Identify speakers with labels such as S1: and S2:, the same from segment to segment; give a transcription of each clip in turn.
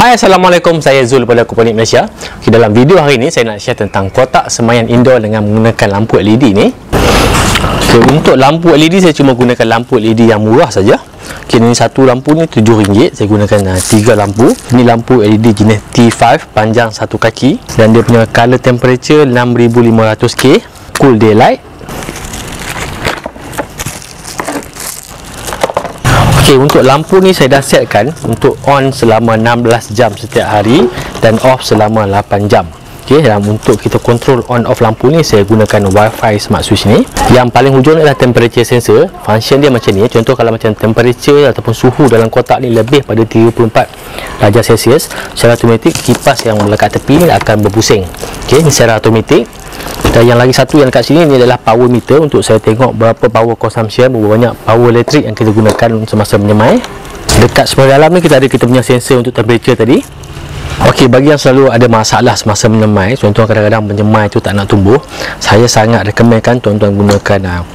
S1: Hai, Assalamualaikum. Saya Zul daripada Koponik Malaysia. Okay, dalam video hari ini saya nak share tentang kotak semaian indoor dengan menggunakan lampu LED ni. Okay, untuk lampu LED saya cuma gunakan lampu LED yang murah saja. Okay, ini satu lampu ni RM7. Saya gunakan 3 lampu. Ini lampu LED jenis T5 panjang 1 kaki dan dia punya color temperature 6500K, cool daylight. Okey, untuk lampu ni saya dah setkan untuk on selama 16 jam setiap hari dan off selama 8 jam. Okey, dan untuk kita kontrol on off lampu ni saya gunakan Wi-Fi smart switch ni. Yang paling hujung adalah temperature sensor. Function dia macam ni. Contoh kalau macam temperature ataupun suhu dalam kotak ni lebih pada 34 darjah Celsius, secara automatik kipas yang melekat tepi ni akan berpusing. Okey, ni secara automatik. Dan yang lagi satu yang dekat sini ni adalah power meter untuk saya tengok berapa power consumption, berapa banyak power elektrik yang kita gunakan semasa menyemai. Dekat sebelah dalam ni kita ada kita punya sensor untuk temperature tadi. Okey, bagi yang selalu ada masalah semasa menyemai, contoh kadang-kadang menyemai tu tak nak tumbuh, saya sangat rekomenkan tuan-tuan gunakan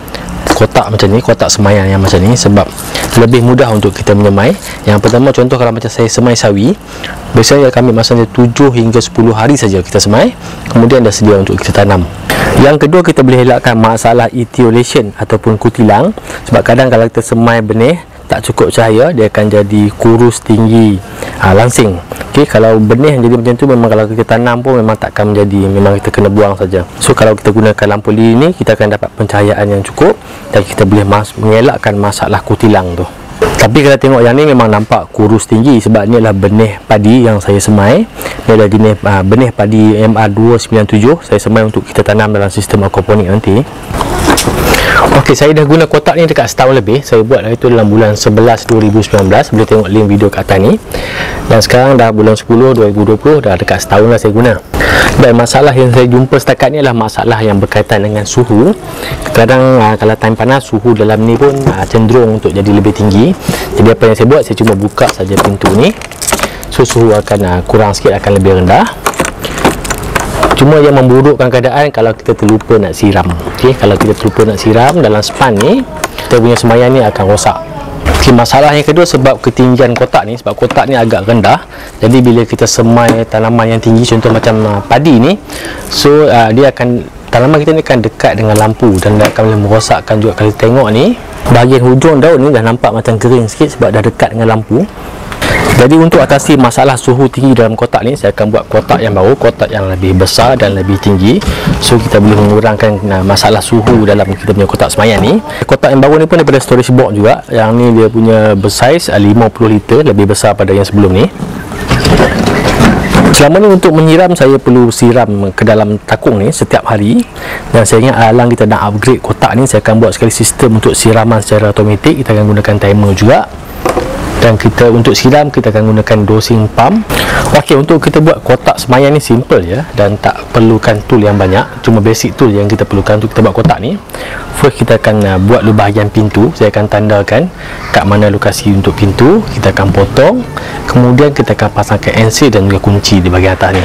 S1: kotak macam ni, kotak semaian yang macam ni, sebab lebih mudah untuk kita menyemai. Yang pertama, contoh kalau macam saya semai sawi, biasanya kami masanya 7 hingga 10 hari saja kita semai, kemudian dah sedia untuk kita tanam. Yang kedua, kita boleh elakkan masalah etiolation ataupun kutilang, sebab kadang kalau kita semai benih tak cukup cahaya, dia akan jadi kurus, tinggi, langsing. Okey, kalau benih yang jadi macam tu, memang kalau kita tanam pun memang takkan menjadi, memang kita kena buang saja. So kalau kita gunakan lampu LED ni, kita akan dapat pencahayaan yang cukup dan kita boleh mengelakkan masalah kutilang tu. Tapi kalau tengok yang ni memang nampak kurus tinggi, sebab ni adalah benih padi yang saya semai. Ni adalah jenis benih padi MR297. Saya semai untuk kita tanam dalam sistem aquaponik nanti. Okey, saya dah guna kotak ni dekat setahun lebih. Saya buat itu dalam bulan 11 2019. Boleh tengok link video kat atas ni. Dan sekarang dah bulan 10 2020, dah dekat setahun lah saya guna. Dan masalah yang saya jumpa setakat ni adalah masalah yang berkaitan dengan suhu. Kadang kalau time panas, suhu dalam ni pun cenderung untuk jadi lebih tinggi. Jadi apa yang saya buat, saya cuma buka saja pintu ni. So suhu akan kurang sikit, akan lebih rendah. Cuma yang memburukkan keadaan kalau kita terlupa nak siram. Okey, kalau kita terlupa nak siram dalam span ni, kita punya semaian ni akan rosak. Okay, masalah yang kedua sebab ketinggian kotak ni, sebab kotak ni agak rendah. Jadi bila kita semai tanaman yang tinggi, contoh macam padi ni, so dia akan, tanaman kita ni akan dekat dengan lampu dan dia akan boleh merosakkan juga. Kalau kita tengok ni, bahagian hujung daun ni dah nampak macam kering sikit sebab dah dekat dengan lampu. Jadi untuk atasi masalah suhu tinggi dalam kotak ni, saya akan buat kotak yang baru, kotak yang lebih besar dan lebih tinggi. So kita boleh mengurangkan masalah suhu dalam kita punya kotak semaian ni. Kotak yang baru ni pun daripada storage box juga. Yang ni dia punya bersaiz 50 liter, lebih besar pada yang sebelum ni. Selama ni untuk menyiram, saya perlu siram ke dalam takung ni setiap hari. Dan saya ingat alang kita nak upgrade kotak ni, saya akan buat sekali sistem untuk siraman secara automatik. Kita akan gunakan timer juga. Dan kita untuk siram, kita akan gunakan dosing pump. Okey, untuk kita buat kotak semaian ni simple je dan tak perlukan tool yang banyak. Cuma basic tool yang kita perlukan untuk kita buat kotak ni. First, kita akan buat bahagian pintu. Saya akan tandakan kat mana lokasi untuk pintu. Kita akan potong. Kemudian kita akan pasangkan NC dan juga kunci di bahagian atas ni.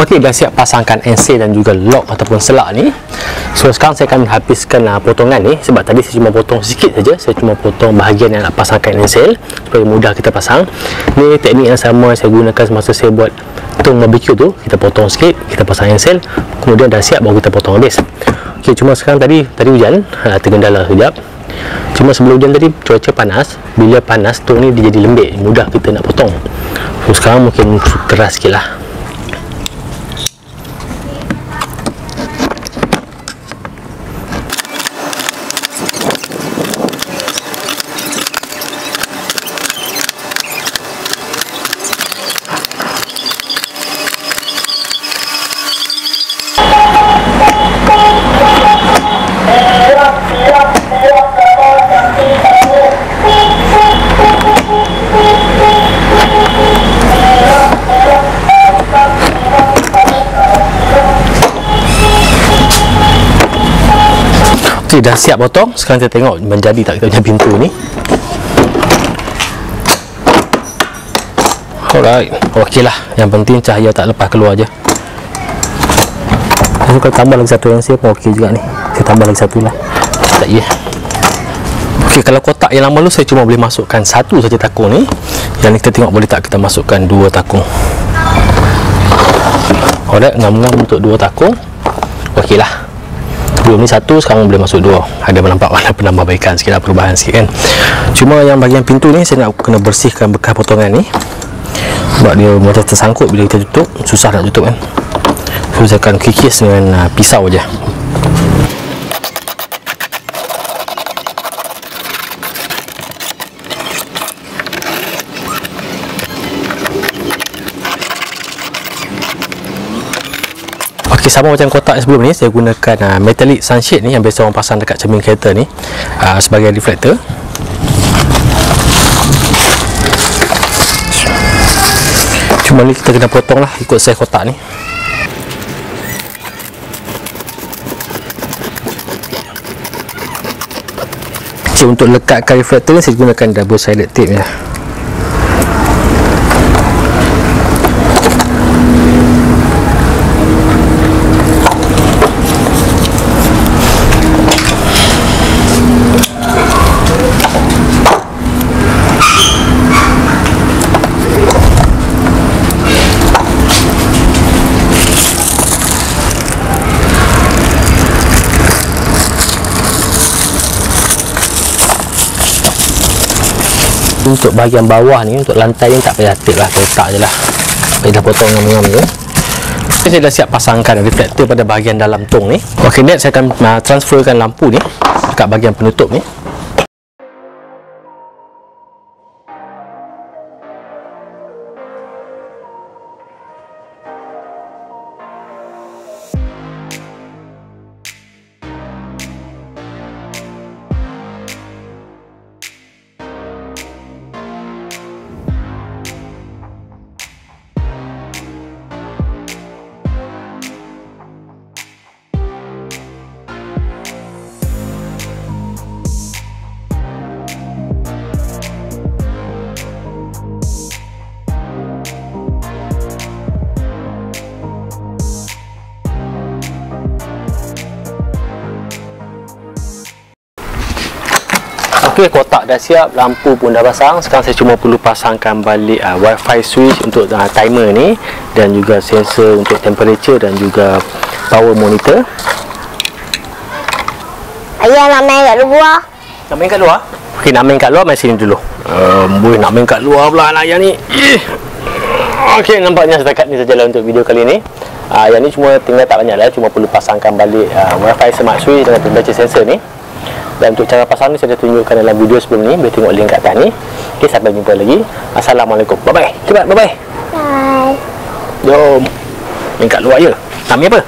S1: Okey, dah siap pasangkan ensel dan juga lock ataupun selak ni. So sekarang saya akan habiskan potongan ni, sebab tadi saya cuma potong sikit saja. Saya cuma potong bahagian yang nak pasangkan ensel supaya mudah kita pasang. Ni teknik yang sama saya gunakan semasa saya buat tong barbecue tu. Kita potong sikit, kita pasang ensel, kemudian dah siap baru kita potong habis. Okey, cuma sekarang tadi hujan, tergendala sekejap. Cuma sebelum hujan tadi cuaca panas. Bila panas tong ni dia jadi lembik, mudah kita nak potong. So sekarang mungkin keras sikit lah. Okey, dah siap potong. Sekarang kita tengok menjadi tak kita punya pintu ni. Alright, okey lah. Yang penting cahaya tak lepas keluar je. Kalau tambah lagi satu ensel pun okey juga ni. Saya tambah lagi satu lah. Tak ya. Okey, kalau kotak yang lama tu saya cuma boleh masukkan satu saja takung ni. Yang ni kita tengok boleh tak kita masukkan dua takung. Alright, ngam-ngam untuk dua takung. Okey lah. Belum ni satu, sekarang boleh masuk dua. Ada nampak penambahbaikan sikit lah, perubahan sikit kan. Cuma yang bahagian pintu ni saya nak kena bersihkan bekas potongan ni, sebab dia macam tersangkut bila kita tutup, susah nak tutup kan. So saya akan kikis dengan pisau je. Okey, sama macam kotak sebelum ni, saya gunakan metallic sunshade ni yang biasa orang pasang dekat cermin kereta ni sebagai reflektor. Cuma ni kita kena potong lah ikut saiz kotak ni. Okay, untuk lekatkan reflektor ni saya gunakan double sided tape ya. Untuk bahagian bawah ni, untuk lantai ni tak payah tape lah, letak je lah. Saya dah potong ngam-ngam tu. Saya dah siap pasangkan reflektor pada bahagian dalam tong ni. Ok, next saya akan transferkan lampu ni dekat bahagian penutup ni. Okey, kotak dah siap, lampu pun dah pasang. Sekarang saya cuma perlu pasangkan balik wifi switch untuk timer ni, dan juga sensor untuk temperature dan juga power monitor.
S2: Ayah nak main kat luar.
S1: Nak main kat luar? Okey, nak main kat luar, main sini dulu. Boleh nak main kat luar pula anak ayah ni. Okey, nampaknya setakat ni sajalah untuk video kali ni. Yang ni cuma tinggal tak banyak lah, cuma perlu pasangkan balik wifi smart switch dengan temperature sensor ni. Dan untuk cara pasang ni saya dah tunjukkan dalam video sebelum ni. Boleh tengok link kat atas ni. Okay, sampai jumpa lagi. Assalamualaikum. Bye bye. Cepat bye bye.
S2: Bye.
S1: Jom. Main kat luar je. Nak main apa?